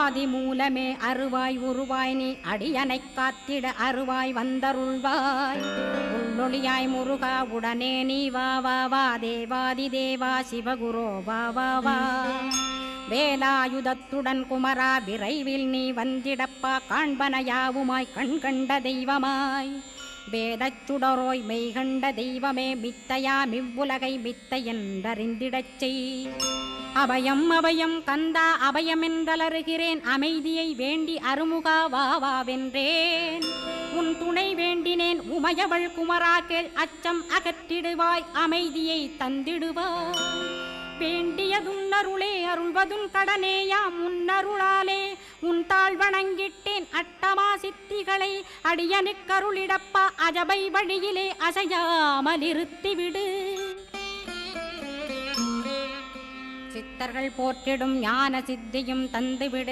ஆதி மூலமே அருவாய் உருவாய் நீ அடியனைக் காத்திட அருவாய் வந்தருள்வாய் உள்ளொளியாய் முருகா உடனே நீ வா வா வா தேவாதி தேவா சிவகுரோ வா வா வா வேலாயுதத்துடன் குமரா விரைவில் நீ வந்திடப்பா காண்பன யாவுமாய் கண் கண்ட தெய்வமாய் வேதச் சுடரோய் மெய்கண்ட தெய்வமே மித்தையா மிவ்வுலகை மித்தை என்றறிந்திடச் செய் அபயம் அபயம் கந்தா அபயமென்றலறுகிறேன் அமைதியை வேண்டி அருமுகா வா வா வென்றேன் உன் துணை வேண்டினேன் உமையவள் குமரா கேள் அச்சம் அகற்றிடுவாய் அமைதியை தந்திடுவாய் வேண்டியதுன்னருளே அருள்வதும் கடனேயாம் உன்னருளாலே உன் தாழ் வணங்கிட்டேன் அட்டமா சித்திகளை அடியனுக்கருளிடப்பா அஜபை வழியிலே அசையாமல் இருத்திவிடு சித்தர்கள் போற்றிடும் ஞான சித்தியும் தந்துவிடு